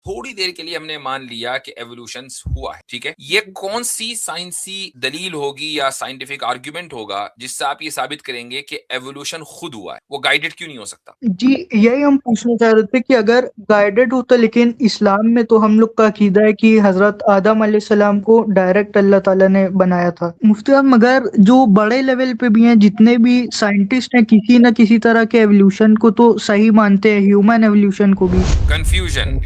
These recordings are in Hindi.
थोड़ी देर के लिए हमने मान लिया कि एवोल्यूशन हुआ है, ठीक है, ये कौन सी साइंसी दलील होगी या साइंटिफिक आर्ग्यूमेंट होगा जिससे आप ये साबित करेंगे कि एवोल्यूशन खुद हुआ है? वो गाइडेड क्यों नहीं हो सकता? जी, यही हम पूछना चाह रहे थे कि अगर गाइडेड होता, लेकिन इस्लाम में तो हम लोग का अकीदा है कि हज़रत आदम अलैहिस्सलाम को डायरेक्ट अल्लाह ताला ने बनाया था। मुफ्ती साहब, मगर जो बड़े लेवल पे भी हैं, जितने भी साइंटिस्ट हैं, किसी न किसी तरह के एवोल्यूशन को तो सही मानते हैं, ह्यूमन एवोल्यूशन को भी। कंफ्यूजन।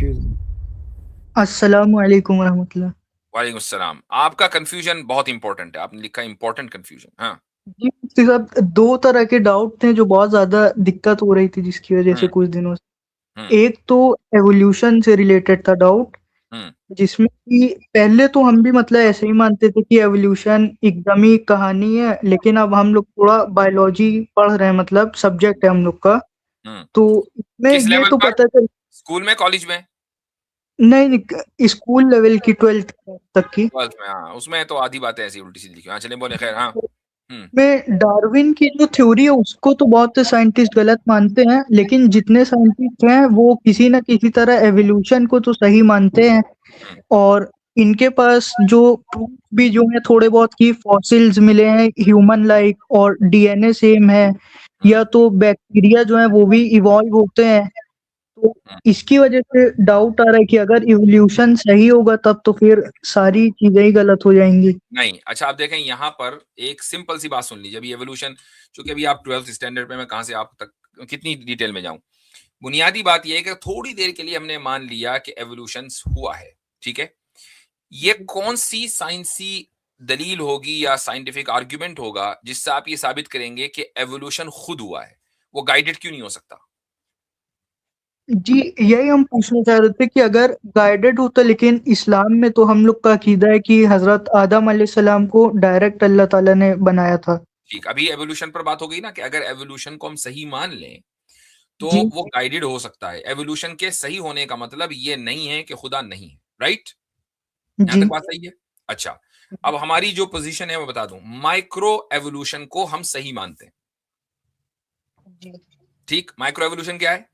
अस्सलामु अलैकुम रहमतुल्लाह। वालेकुम सलाम। आपका कंफ्यूजन बहुत इंपॉर्टेंट है, आपने लिखा इंपॉर्टेंट कंफ्यूजन। हाँ। जी मुफ्ती साहब, 2 तरह के डाउट थे जो बहुत ज़्यादा दिक्कत हो रही थी, जिसकी वजह से हम्म। कुछ दिनों हम्म। से। एक तो एवोल्यूशन से रिलेटेड था डाउट, हम्म। जिसमें कि पहले तो हम भी मतलब ऐसे ही मानते थे कि एवोल्यूशन एकदम ही कहानी है, लेकिन अब हम लोग थोड़ा बायोलॉजी पढ़ रहे हैं, मतलब सब्जेक्ट है हम लोग का। हम्म। तो इसमें किस ये लेवल तो पर? पता चल स्कूल में, कॉलेज में? नहीं, नहीं, स्कूल लेवल की 12th तक की। ट्वेल्थ में, हाँ, उसमें तो आधी बातें ऐसी उल्टी सीधी लिखी। हाँ, चलिए बोले, खैर, हाँ। हम्म। में डार्विन की जो थ्योरी है उसको तो बहुत से साइंटिस्ट गलत मानते हैं, लेकिन जितने साइंटिस्ट हैं वो किसी न किसी तरह एवोल्यूशन को तो सही मानते हैं। हम्म। और इनके पास जो प्रूफ भी जो है थोड़े बहुत की फॉसिल्स मिले हैं ह्यूमन लाइक, और डीएनए सेम है, हम्म। या तो बैक्टीरिया जो है वो भी इवॉल्व होते हैं। तो हम्म। इसकी वजह से डाउट आ रहा है कि अगर इवोल्यूशन सही होगा तब तो फिर सारी चीजें ही गलत हो जाएंगी। नहीं, अच्छा, आप देखें यहाँ पर एक सिंपल सी बात सुन लीजिए। अभी एवोल्यूशन, चूंकि अभी आप 12th स्टैंडर्ड पे, मैं कहाँ से आप तक कितनी डिटेल में जाऊं। बुनियादी बात यह है कि थोड़ी देर के लिए हमने मान लिया कि एवोल्यूशन हुआ है, ठीक है। ये कौन सी साइंसी दलील होगी या साइंटिफिक आर्ग्यूमेंट होगा जिससे आप ये साबित करेंगे कि एवोल्यूशन खुद हुआ है? वो गाइडेड क्यों नहीं हो सकता? जी, यही हम पूछना चाह रहे थे कि अगर गाइडेड होता, लेकिन इस्लाम में तो हम लोग का अकीदा है कि हज़रत आदम अलैहिस्सलाम को डायरेक्ट अल्लाह ताला ने बनाया था। ठीक, अभी एवोल्यूशन पर बात हो गई ना, कि अगर एवोल्यूशन को हम सही मान लें तो जी, वो गाइडेड हो सकता है। एवोल्यूशन के सही होने का मतलब ये नहीं है कि खुदा नहीं है, राइट? यहां जी, तक बात सही है? अच्छा, अब हमारी जो पोजीशन है वो बता दूं। माइक्रो एवोल्यूशन को हम सही मानते हैं, जी। ठीक। माइक्रो एवोल्यूशन क्या है?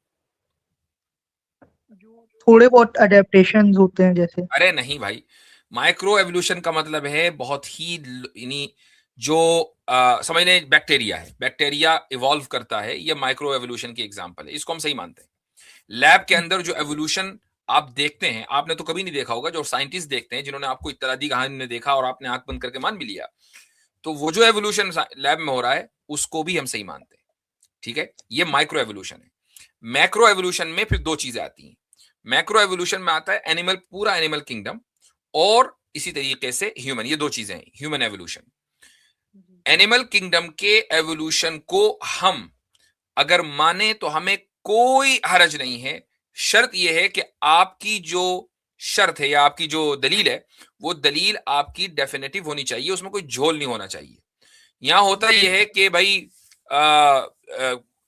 जो थोड़े बहुत अडेप्टेशंस होते हैं जैसे। अरे नहीं भाई, माइक्रो एवोल्यूशन का मतलब है बहुत ही यानी जो समझ लें बैक्टीरिया है, बैक्टीरिया इवॉल्व करता है, ये माइक्रो एवोल्यूशन की एग्जांपल है, इसको हम सही मानते हैं। लैब के अंदर जो एवोल्यूशन आप देखते हैं, आपने तो कभी नहीं देखा होगा, जो साइंटिस्ट देखते हैं, जिन्होंने आपको इत्तला दी, कहानी ने देखा और आपने आंख बंद करके मान भी लिया, तो वो जो एवोल्यूशन लैब में हो रहा है उसको भी हम सही मानते हैं, ठीक है। ये माइक्रो एवोल्यूशन है। मैक्रो एवोल्यूशन में फिर दो चीजें आती हैं। मैक्रो एवोल्यूशन में आता है एनिमल, पूरा एनिमल किंगडम, और इसी तरीके से ह्यूमन, ये दो चीजें हैं ह्यूमन एवोल्यूशन। एनिमल किंगडम के एवोल्यूशन को हम अगर माने तो हमें कोई हरज नहीं है। शर्त यह है कि आपकी जो शर्त है या आपकी जो दलील है, वो दलील आपकी डेफिनेटिव होनी चाहिए, उसमें कोई झोल नहीं होना चाहिए। यहां होता यह है कि भाई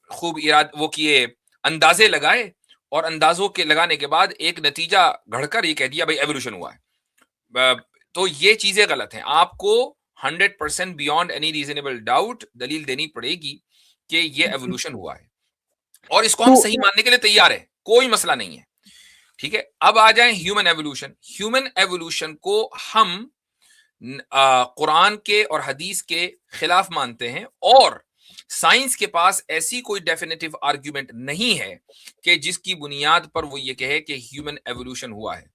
खूब इराद वो किए, अंदाजे लगाए, और अंदाजों के लगाने के बाद एक नतीजा घड़कर ये कह दिया भाई एवोल्यूशन हुआ है। तो ये चीजें गलत हैं। आपको 100% बियॉन्ड एनी रीजनेबल डाउट दलील देनी पड़ेगी कि ये एवोल्यूशन हुआ है, और इसको हम तो सही मानने के लिए तैयार है, कोई मसला नहीं है, ठीक है। अब आ जाए ह्यूमन एवोल्यूशन। ह्यूमन एवोल्यूशन को हम कुरान के और हदीस के खिलाफ मानते हैं, और साइंस के पास ऐसी कोई डेफिनेटिव आर्ग्यूमेंट नहीं है कि जिसकी बुनियाद पर वो ये कहे कि ह्यूमन एवोल्यूशन हुआ है।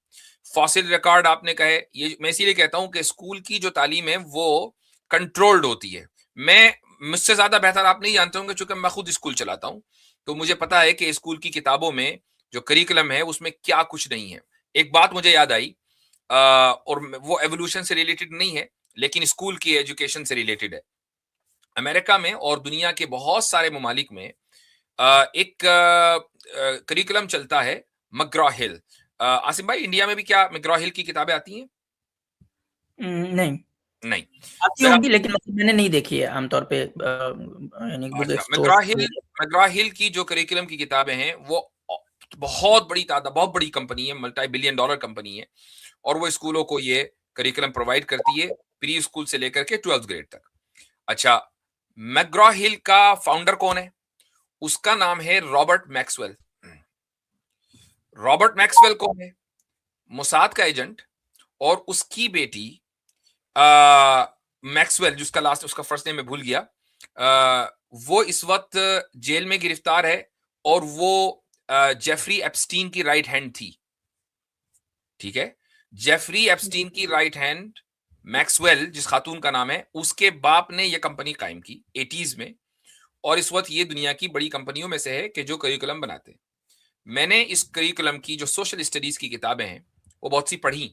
फॉसिल रिकॉर्ड आपने कहे, ये मैं इसीलिए कहता हूं कि स्कूल की जो तालीम है वो कंट्रोल्ड होती है। मैं मुझसे ज्यादा बेहतर आप नहीं जानते होंगे, चूंकि मैं खुद स्कूल चलाता हूं, तो मुझे पता है कि स्कूल की किताबों में जो करिकुलम है उसमें क्या कुछ नहीं है। एक बात मुझे याद आई, और वो एवोल्यूशन से रिलेटेड नहीं है, लेकिन स्कूल की एजुकेशन से रिलेटेड है। अमेरिका में और दुनिया के बहुत सारे ममालिक में एक करिकुलम चलता है, मग्रॉ हिल। आसिम भाई, इंडिया में भी क्या मग्रॉ हिल की किताबें आती हैं? नहीं नहीं। आती जरा, होंगी, लेकिन मतलब मैंने नहीं देखी है आमतौर पे, यानी बुक अच्छा, स्टोर्स में। मग्रॉ हिल की जो करिकुलम की किताबें हैं वो बहुत बड़ी तादाद, बहुत बड़ी कंपनी है, मल्टी बिलियन डॉलर कंपनी है, और वो स्कूलों को ये करिकुलम प्रोवाइड करती है, प्री स्कूल से लेकर के 12th ग्रेड तक। अच्छा, मैग्रॉ हिल का फाउंडर कौन है? उसका नाम है रॉबर्ट मैक्सवेल। रॉबर्ट मैक्सवेल कौन है? मोसाद का एजेंट और उसकी बेटी मैक्सवेल, जिसका लास्ट उसका फर्स्ट नेम मैं भूल गया, वो इस वक्त जेल में गिरफ्तार है और वो जेफरी एप्स्टीन की राइट हैंड थी। ठीक है, जेफरी एप्स्टीन की राइट हैंड मैक्सवेल, जिस खातून का नाम है, उसके बाप ने यह कंपनी कायम की 80s में, और इस वक्त ये दुनिया की बड़ी कंपनियों में से है कि जो करिकुलम बनाते हैं। मैंने इस करिकुलम की जो सोशल स्टडीज की किताबें हैं वो बहुत सी पढ़ी,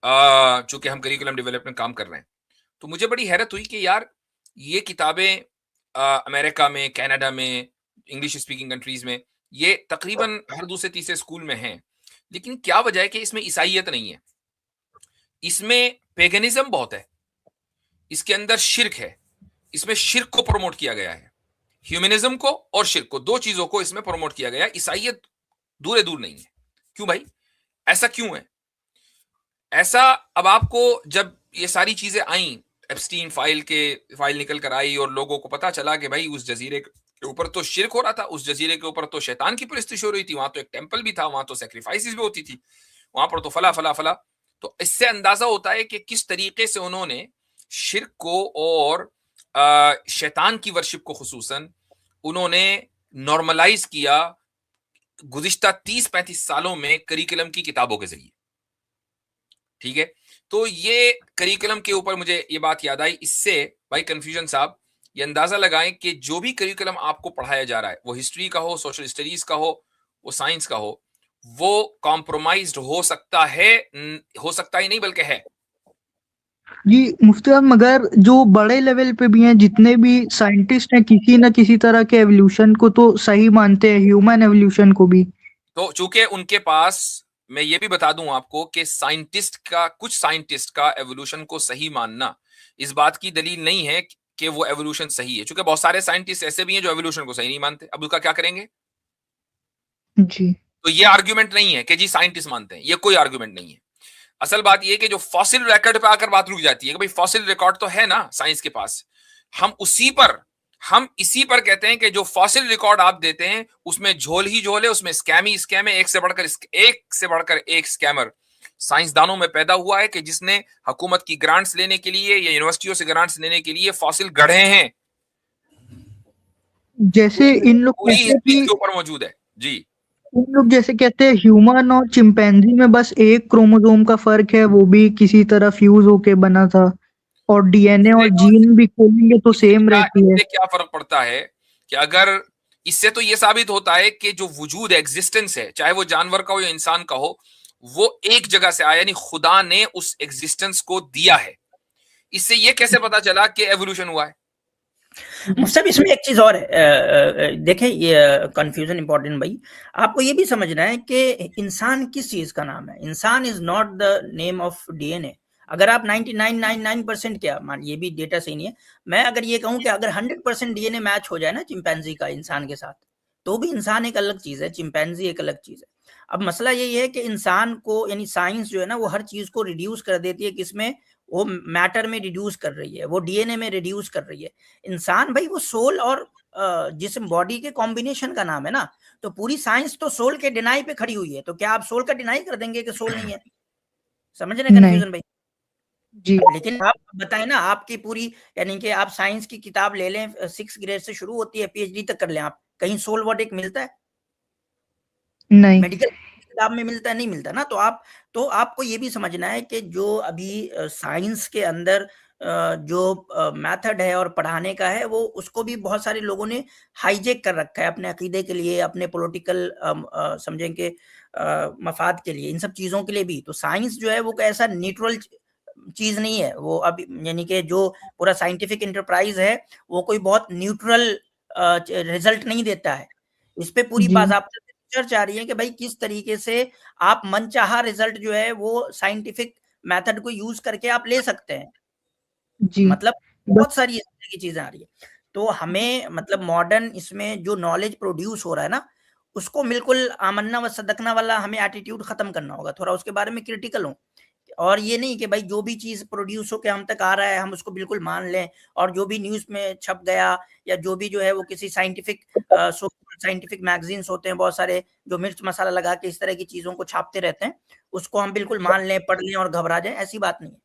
चूंकि हम करिकुलम डेवलपमेंट काम कर रहे हैं, तो मुझे बड़ी हैरत हुई कि यार ये किताबें अमेरिका में, कनाडा में, इंग्लिश स्पीकिंग कंट्रीज में ये तकरीबन हर दूसरे तीसरे स्कूल में हैं, लेकिन क्या वजह है कि इसमें ईसाइयत नहीं है, इसमें पेगनिज्म बहुत है, इसके अंदर शिर्क है, इसमें शिर्क को प्रमोट किया गया है, ह्यूमनिज्म को और शिर्क को, दो चीजों को इसमें प्रमोट किया गया है। ईसाइयत दूर दूर नहीं है। क्यों भाई, ऐसा क्यों है? ऐसा अब आपको जब ये सारी चीजें आई, एप्स्टीन फाइल निकल कर आई और लोगों को पता चला कि भाई उस जजीरे के ऊपर तो शिर्क हो रहा था, उस जजीरे के ऊपर तो शैतान की परस्तिश हो रही थी, वहां तो एक टेंपल भी था, वहां तो सैक्रिफाइसेस भी होती थी, वहां पर तो फला फला फला, तो इससे अंदाजा होता है कि किस तरीके से उन्होंने शिर्क को और शैतान की वर्शिप को खुसूसन उन्होंने नॉर्मलाइज किया गुज़िश्ता 30-35 सालों में करिकुलम की किताबों के जरिए। ठीक है, तो ये करिकुलम के ऊपर मुझे ये बात याद आई। इससे भाई कन्फ्यूजन साहब ये अंदाजा लगाएं कि जो भी करिकुलम आपको पढ़ाया जा रहा है, वो हिस्ट्री का हो, सोशल स्टडीज का हो, वो साइंस का हो, वो कॉम्प्रोमाइज्ड हो सकता है, हो सकता ही नहीं बल्कि है। जी मुफ्ती साहब, मगर जो बड़े लेवल पे भी हैं, जितने भी साइंटिस्ट हैं, किसी न किसी तरह के एवोल्यूशन को तो सही मानते हैं, ह्यूमन एवोल्यूशन को भी। तो चूंकि उनके पास, मैं ये भी बता दूं आपको कि कुछ साइंटिस्ट का एवोल्यूशन को सही मानना इस बात की दलील नहीं है कि वो एवोल्यूशन सही है, क्योंकि बहुत सारे साइंटिस्ट ऐसे भी हैं जो एवोल्यूशन को सही नहीं मानते। अब उसका क्या करेंगे? जी तो ये आर्ग्यूमेंट नहीं है कि जी साइंटिस्ट मानते हैं, ये कोई आर्ग्यूमेंट नहीं है। असल बात ये कि जो फॉसिल रिकॉर्ड पे आकर बात रुक जाती है कि भाई फॉसिल रिकॉर्ड तो है ना साइंस के पास, हम इसी पर कहते हैं कि जो फॉसिल रिकॉर्ड आप देते हैं उसमें झोल ही झोल है, उसमें स्कैम ही स्कैम है, एक से बढ़कर एक स्कैमर साइंसदानों में पैदा हुआ है कि जिसने हुकूमत की ग्रांट्स लेने के लिए या यूनिवर्सिटियों से ग्रांट्स लेने के लिए फॉसिल गढ़े हैं। जैसे इन लोग पूरी कहते हैं हिस्ट्री कि इसके ऊपर मौजूद है जी। इन लोग जैसे कहते हैं ह्यूमन और चिंपैंजी में बस एक क्रोमोसोम का फर्क है, वो भी किसी तरह फ्यूज होके बना था, और डीएनए और जीन भी खोलेंगे तो सेम रहती है। इससे क्या फर्क पड़ता है कि अगर इससे तो ये साबित होता है कि जो वजूद है, एग्जिस्टेंस है, चाहे वो जानवर का हो या इंसान का हो, वो एक जगह से आया, यानी खुदा ने उस एग्जिस्टेंस को दिया है। इससे ये कैसे पता चला कि एवोल्यूशन हुआ है? मुझसे इसमें एक चीज और है, देखें ये कंफ्यूजन इंपॉर्टेंट भाई, आपको ये भी समझना है कि इंसान किस चीज का नाम है। इंसान is not the name of DNA. अगर आप 99.99% क्या मान, ये भी डेटा सही नहीं है, मैं अगर ये कहूं कि अगर 100% डीएनए मैच हो जाए ना चिंपैंजी का इंसान के साथ, तो भी इंसान एक अलग चीज है, चिंपैंजी एक अलग चीज है। अब मसला यही है कि इंसान को, यानी साइंस जो है ना, वो हर चीज को रिड्यूस कर देती है, किसमें? वो मैटर में रिड्यूस कर रही है, वो डीएनए में रिड्यूस कर रही है। इंसान भाई वो सोल और जिस्म, बॉडी के कॉम्बिनेशन का नाम है ना। तो पूरी साइंस तो सोल के डिनाई पे खड़ी हुई है, तो क्या आप सोल का डिनाई कर देंगे कि सोल नहीं है? समझ रहे नहीं कंफ्यूजन भाई? जी। लेकिन आप बताएं ना, आपकी पूरी, यानी कि आप साइंस की किताब ले लें, 6 ग्रेड से शुरू होती है, पीएचडी तक कर लें आप, कहीं सोल वर्ड एक मिलता है? नहीं मेडिकल किताब में मिलता है? नहीं मिलता ना। तो आपको ये भी समझना है कि जो अभी साइंस के अंदर जो मेथड है और पढ़ाने का है, वो उसको भी बहुत सारे लोगों ने हाईजेक कर रखा है अपने अकीदे के लिए, अपने पॉलिटिकल समझें कि मफाद के लिए, इन सब चीज़ों के लिए भी। तो साइंस जो है वो ऐसा न्यूट्रल चीज़ नहीं है। वो अब यानी कि जो पूरा साइंटिफिक इंटरप्राइज है, वो कोई बहुत न्यूट्रल रिजल्ट नहीं देता है। इस पे पूरी जी बाज़ाब्ता रिसर्च आ रही है कि भाई किस तरीके से आप मनचाहा रिजल्ट जो है वो साइंटिफिक मेथड को यूज करके आप ले सकते हैं। जी। मतलब बस बहुत सारी इस तरह की चीजें आ रही है। तो हमें मतलब मॉडर्न इसमें जो नॉलेज प्रोड्यूस हो रहा है ना, उसको बिल्कुल आमन्ना व सदकना वाला हमें एटीट्यूड खत्म करना होगा, थोड़ा उसके बारे में क्रिटिकल हो। और ये नहीं कि भाई जो भी चीज प्रोड्यूस होकर हम तक आ रहा है हम उसको बिल्कुल मान लें, और जो भी न्यूज में छप गया या जो भी जो है वो किसी साइंटिफिक मैगजीन्स होते हैं बहुत सारे जो मिर्च मसाला लगा के इस तरह की चीजों को छापते रहते हैं, उसको हम बिल्कुल मान लें, पढ़ लें और घबरा जाएं, ऐसी बात नहीं है।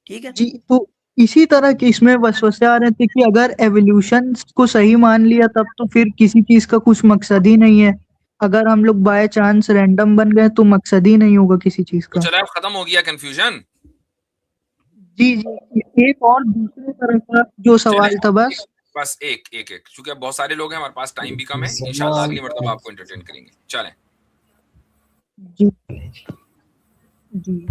ठीक है जी, तो इसी तरह के इसमें वसवसे आ रहे थे कि अगर एवोल्यूशन को सही मान लिया तब तो फिर किसी चीज का कुछ मकसद ही नहीं है। अगर हम लोग बाय चांस रैंडम बन गए तो मकसद ही नहीं होगा किसी चीज तो का। चलो अब खत्म हो गया कंफ्यूजन। जी जी, एक और दूसरे तरह का जो सवाल था बस। बस एक क्योंकि अब बहुत सारे लोग हैं, हमारे पास टाइम भी कम है, इंशाल्लाह अगली मर्तबा आपको एंटरटेन करेंगे। चलें। जी जी।